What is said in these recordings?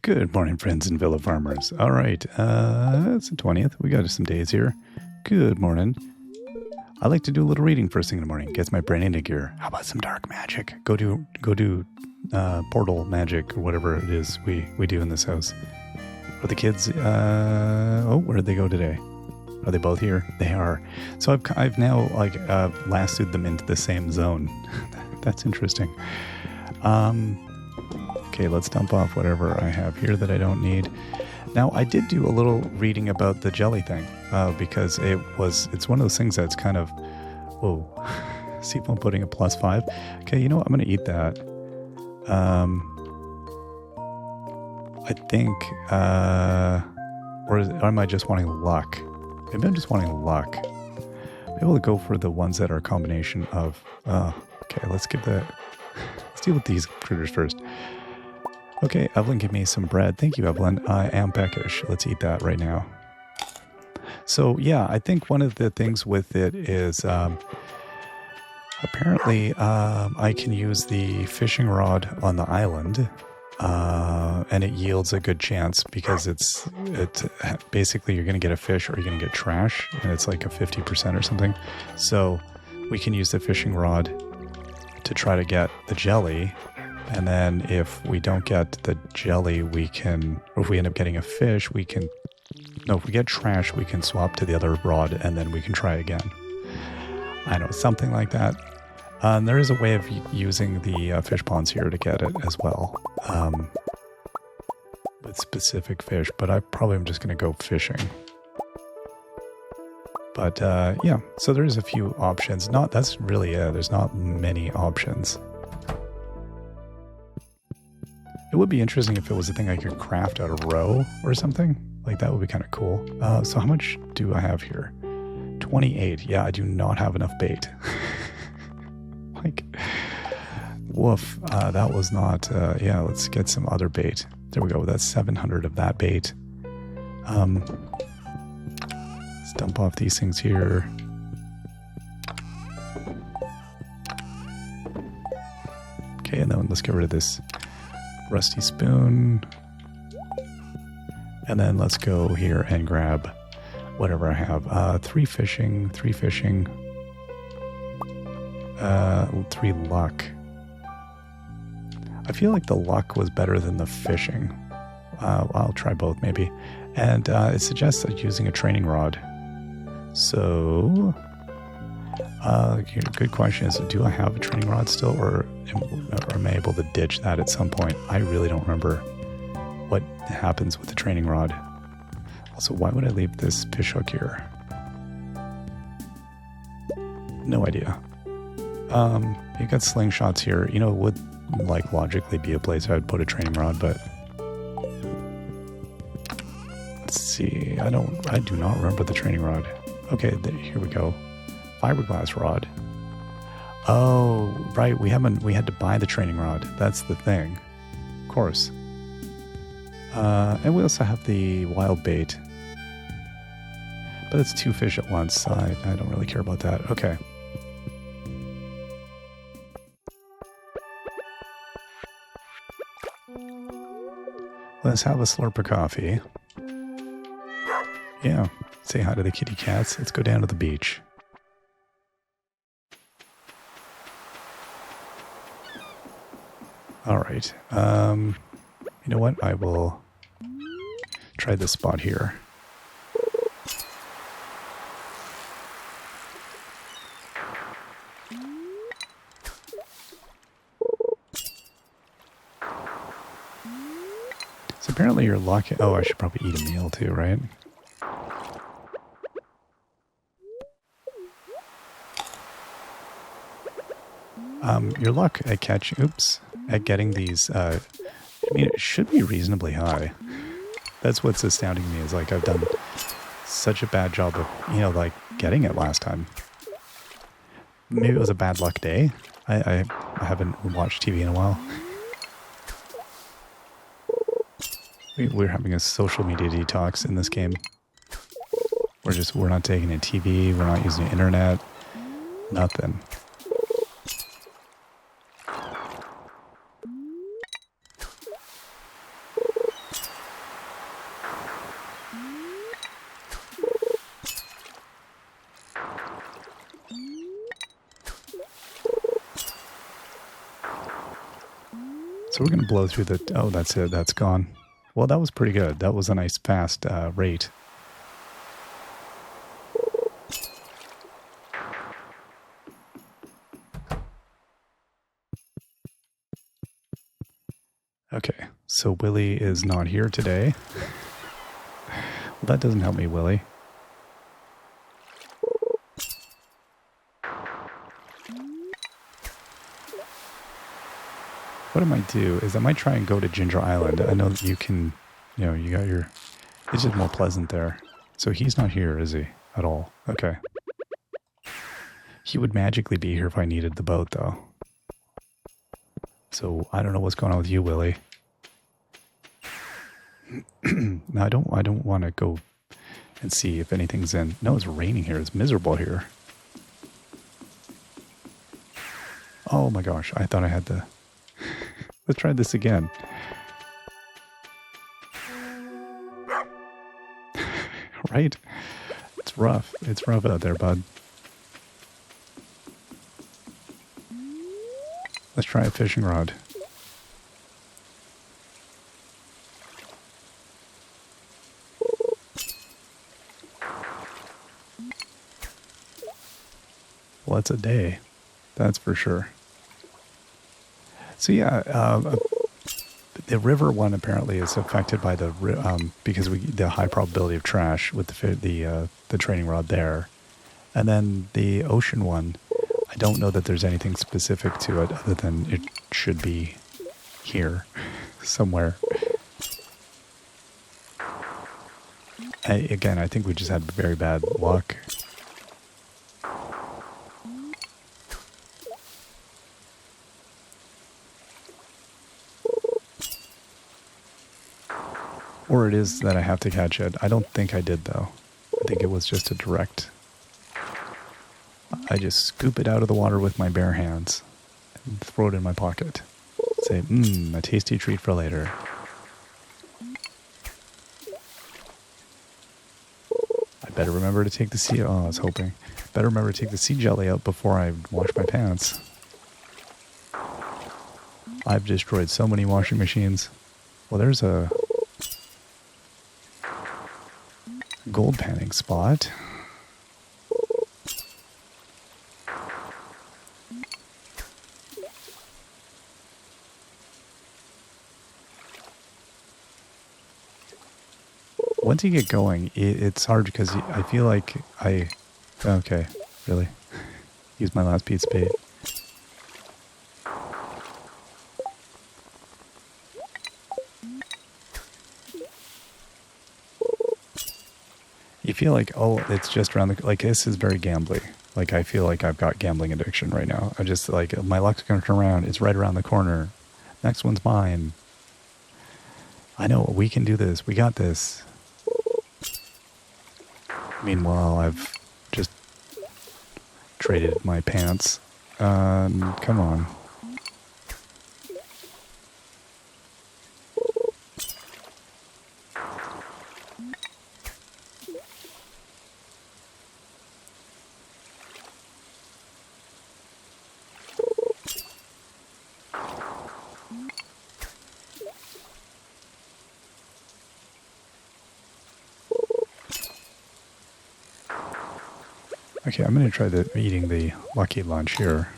Good morning, friends and villa farmers. All right, it's the 20th. We got some days here. Good morning. I like to do a little reading first thing in the morning. Gets my brain into gear. How about some dark magic? Go do portal magic or whatever it is we do in this house. Are the kids? Where did they go today? Are they both here? They are. So I've now lassoed them into the same zone. That's interesting. Okay, let's dump off whatever I have here that I don't need. Now, I did do a little reading about the jelly thing because it's one of those things that's kind of, whoa, see if I'm putting a +5. Okay, you know what? I'm going to eat that. I think, or am I just wanting luck? Maybe I'm just wanting luck. Maybe we'll go for the ones that are a combination of, okay, let's deal with these critters first. Okay, Evelyn, give me some bread. Thank you, Evelyn. I am peckish. Let's eat that right now. So, yeah, I think one of the things with it is apparently I can use the fishing rod on the island and it yields a good chance because it's basically you're going to get a fish or you're going to get trash and it's like a 50% or something. So we can use the fishing rod to try to get the jelly. And then if we don't get the jelly, or if we end up getting a fish, if we get trash, we can swap to the other rod and then we can try again. I know, something like that. There is a way of using the fish ponds here to get it as well. With specific fish, but I probably am just going to go fishing. But yeah, so there's a few options. That's really it. There's not many options. It would be interesting if it was a thing I could craft out of row or something. Like, that would be kind of cool. So how much do I have here? 28. Yeah, I do not have enough bait. Like, woof. That was not... yeah, let's get some other bait. There we go. That's 700 of that bait. Let's dump off these things here. Okay, and then let's get rid of this rusty spoon. And then let's go here and grab whatever I have. 3 fishing, 3 fishing, 3 luck. I feel like the luck was better than the fishing. I'll try both maybe. And it suggests that using a training rod. So, good question is, do I have a training rod still, or am I able to ditch that at some point? I really don't remember what happens with the training rod. Also, why would I leave this fish hook here? No idea. You got slingshots here. You know, it would logically be a place I'd put a training rod, but let's see. I do not remember the training rod. Okay, here we go. Fiberglass rod. Oh, right. We had to buy the training rod. That's the thing. Of course. And we also have the wild bait. But it's 2 fish at once. So I don't really care about that. Okay. Let's have a slurp of coffee. Yeah. Say hi to the kitty cats. Let's go down to the beach. All right. You know what? I will try this spot here. So apparently you're lucky. Oh, I should probably eat a meal too, right? Your luck at getting these, I mean, it should be reasonably high. That's what's astounding me is I've done such a bad job of, getting it last time. Maybe it was a bad luck day. I haven't watched TV in a while. We're having a social media detox in this game. We're not taking a TV, we're not using the internet, nothing. So we're going to blow through the... Oh, that's it. That's gone. Well, that was pretty good. That was a nice fast rate. Okay, so Willie is not here today. Well, that doesn't help me, Willie. What I might do is I might try and go to Ginger Island. I know that you can, you know, you got your... It's just more pleasant there. So he's not here, is he? At all. Okay. He would magically be here if I needed the boat, though. So I don't know what's going on with you, Willie. No, I don't want to go and see if anything's in. No, it's raining here. It's miserable here. Oh my gosh, I thought I had the... Let's try this again. Right? It's rough. It's rough out there, bud. Let's try a fishing rod. Well, it's a day. That's for sure. So yeah, the river one apparently is affected by the because the high probability of trash with the training rod there, and then the ocean one. I don't know that there's anything specific to it other than it should be here somewhere. Again, I think we just had very bad luck. Or it is that I have to catch it. I don't think I did, though. I think it was just a direct... I just scoop it out of the water with my bare hands and throw it in my pocket. Say, a tasty treat for later. I better remember to take the sea... Oh, I was hoping. Better remember to take the sea jelly out before I wash my pants. I've destroyed so many washing machines. Well, there's a... gold panning spot. Once you get going, it's hard because I feel like I... Okay, really? Use my last piece of bait. You feel like, oh, it's just around the... Like, this is very gambly. Like, I feel like I've got gambling addiction right now. I just, like, my luck's going to turn around. It's right around the corner. Next one's mine. I know, we can do this. We got this. Meanwhile, I've just traded my pants. Come on. Okay, I'm going to try eating the lucky lunch here.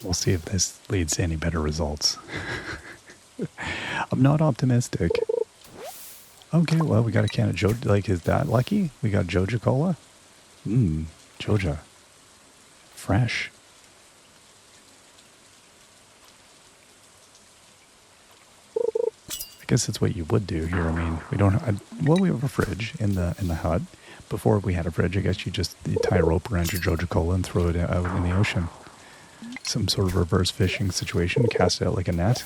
We'll see if this leads to any better results. I'm not optimistic. Okay, well, we got a can of Joja. Like, is that lucky? We got Joja Cola? Joja. Fresh. I guess it's what you would do here. I mean, we don't... well, we have a fridge in the hut. Before we had a fridge, I guess you tie a rope around your Joja Cola and throw it out in the ocean. Some sort of reverse fishing situation. Cast it out like a net.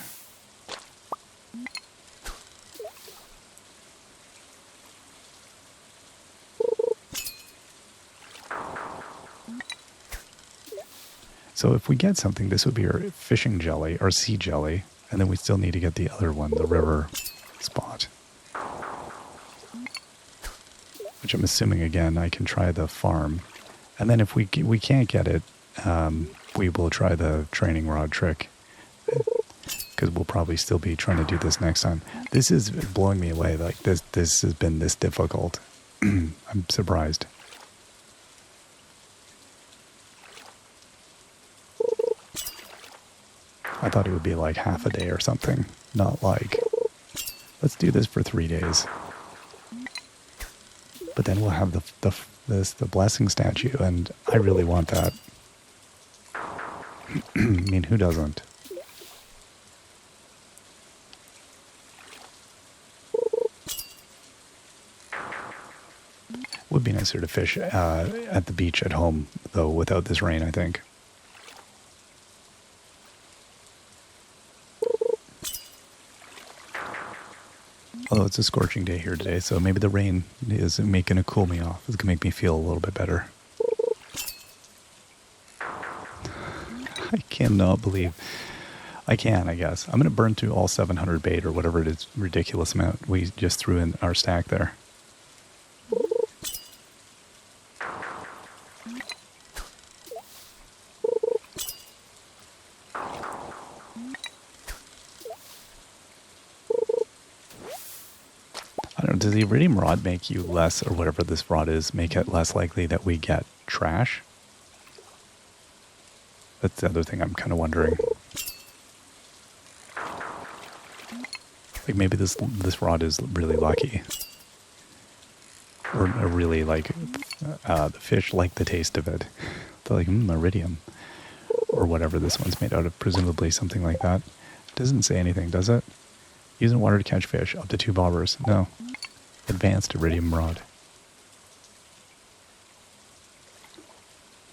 So if we get something, this would be our fishing jelly, our sea jelly, and then we still need to get the other one, the river spot. Which I'm assuming, again, I can try the farm. And then if we can't get it, we will try the training rod trick. Because we'll probably still be trying to do this next time. This is blowing me away. Like, this has been this difficult. I'm surprised. I thought it would be like half a day or something. Not like, let's do this for 3 days. But then we'll have the blessing statue, and I really want that. I mean, who doesn't? Would be nicer to fish at the beach at home, though, without this rain, I think. Although it's a scorching day here today, so maybe the rain is making it cool me off. It's going to make me feel a little bit better. I cannot believe... I can, I guess. I'm going to burn through all 700 bait or whatever it is, ridiculous amount we just threw in our stack there. Does the iridium rod make you less, or whatever this rod is, make it less likely that we get trash? That's the other thing I'm kind of wondering. Like maybe this rod is really lucky. Or really like, the fish like the taste of it. They're like, iridium. Or whatever this one's made out of, presumably something like that. It doesn't say anything, does it? Using water to catch fish, up to 2 bobbers. No. Advanced iridium rod.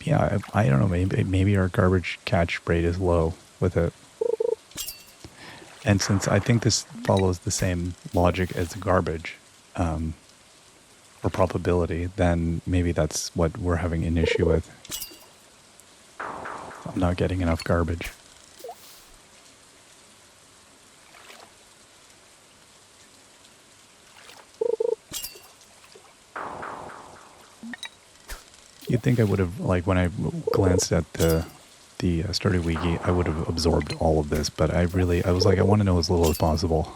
Yeah, I don't know. Maybe our garbage catch rate is low with it. And since I think this follows the same logic as the garbage, or probability, then maybe that's what we're having an issue with. I'm not getting enough garbage. You'd think I would have, like, when I glanced at the Stardew Wiki, I would have absorbed all of this, but I was like, I want to know as little as possible.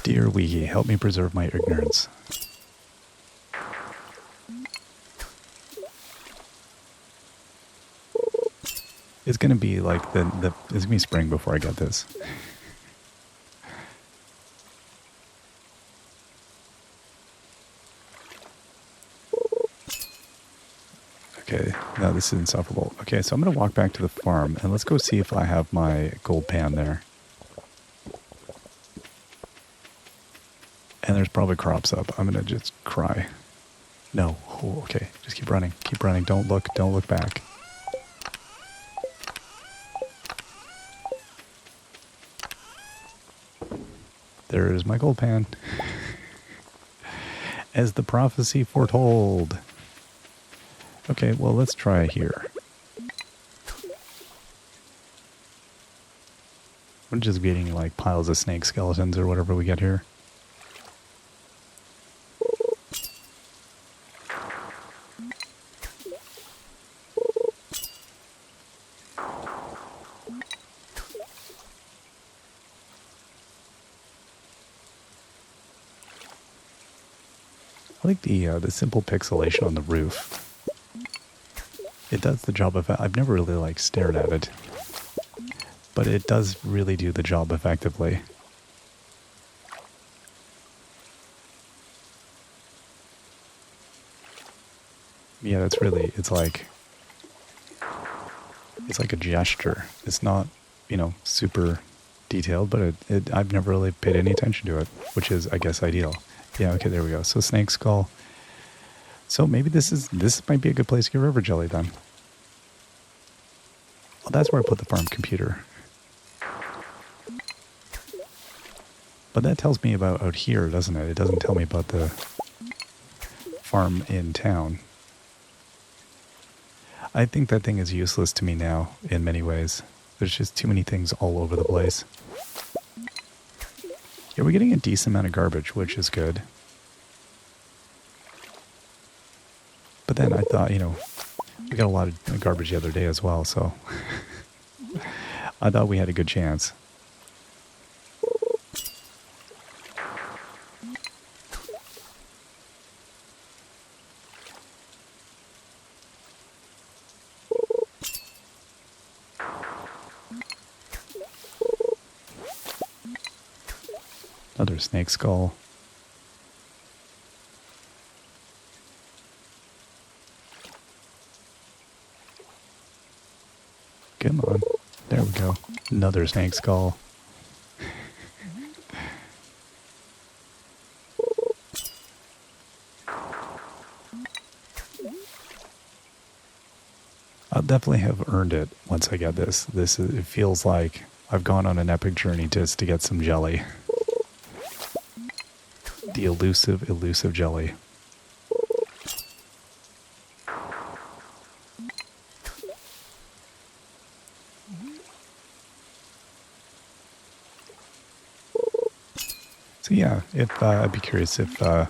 Dear Wiki, help me preserve my ignorance. It's going to be like it's going to be spring before I get this. Okay, no, this is insufferable. Okay, so I'm going to walk back to the farm, and let's go see if I have my gold pan there. And there's probably crops up. I'm going to just cry. No. Oh, okay, just keep running. Keep running. Don't look back. There's my gold pan. As the prophecy foretold. Okay, well, let's try here. We're just getting like piles of snake skeletons or whatever we get here. I like the simple pixelation on the roof. It does the job of... I've never really, like, stared at it. But it does really do the job effectively. Yeah, that's really... It's like a gesture. It's not, super detailed, but I've never really paid any attention to it, which is, I guess, ideal. Yeah, okay, there we go. So snake skull... So maybe this might be a good place to get river jelly then. Well, that's where I put the farm computer. But that tells me about out here, doesn't it? It doesn't tell me about the farm in town. I think that thing is useless to me now in many ways. There's just too many things all over the place. Yeah, we're getting a decent amount of garbage, which is good. But then I thought, you know, we got a lot of garbage the other day as well, so I thought we had a good chance. Another snake skull. Come on. There we go. Another snake skull. I'll definitely have earned it once I get this. It feels like I've gone on an epic journey just to get some jelly. The elusive jelly. So yeah, if I'd be curious if there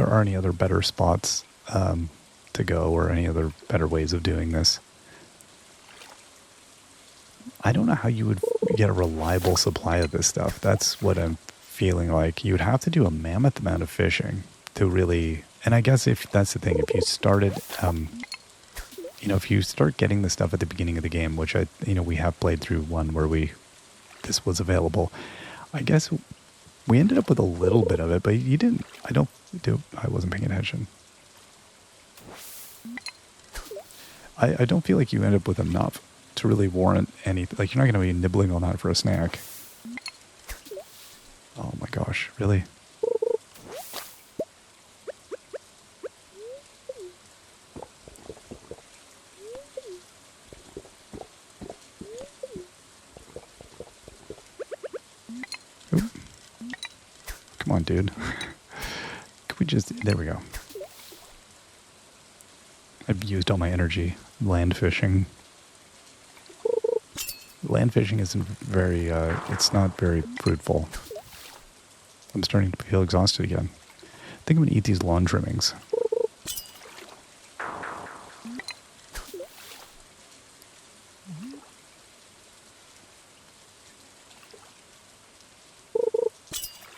are any other better spots to go or any other better ways of doing this. I don't know how you would get a reliable supply of this stuff. That's what I'm feeling like. You would have to do a mammoth amount of fishing to really, and I guess if that's the thing, if you started, you know, if you start getting the stuff at the beginning of the game, which we have played through one where this was available, I guess we ended up with a little bit of it, but you didn't, I wasn't paying attention. I don't feel like you end up with enough to really warrant anything. Like, you're not going to be nibbling on that for a snack. Oh my gosh, really? Oop. Come on, dude. Can we just... There we go. I've used all my energy. Land fishing. Land fishing isn't very, it's not very fruitful. I'm starting to feel exhausted again. I think I'm going to eat these lawn trimmings.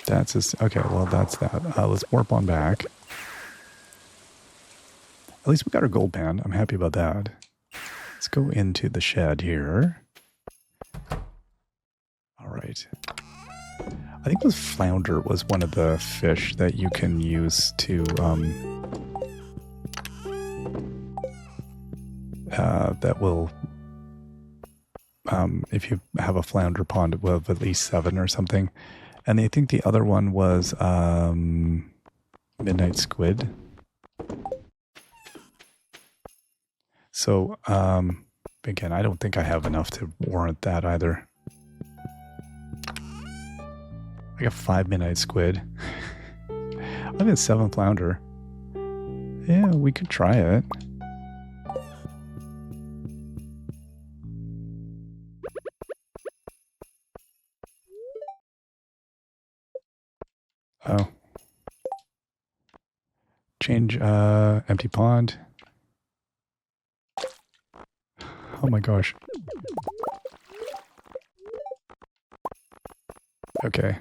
That's just, okay, well, that's that. Let's warp on back. At least we got our gold pan. I'm happy about that. Let's go into the shed here. All right. I think this flounder was one of the fish that you can use to, that will, if you have a flounder pond, it will have at least 7 or something. And I think the other one was, midnight squid. So, again, I don't think I have enough to warrant that either. I got 5 midnight squid. I got 7 flounder. Yeah, we could try it. Oh. Change, empty pond. Oh my gosh. Okay.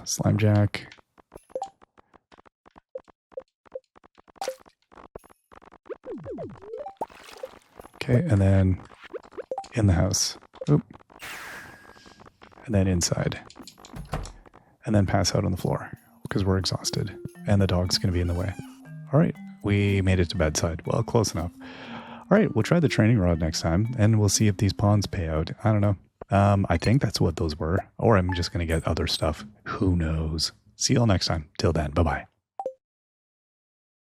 Slime jack. Okay, and then in the house. Oop. And then inside. And then pass out on the floor because we're exhausted and the dog's going to be in the way. All right, we made it to bedside. Well, close enough. All right, we'll try the training rod next time and we'll see if these ponds pay out. I don't know. I think that's what those were. Or I'm just going to get other stuff. Who knows? See you all next time. Till then, bye-bye.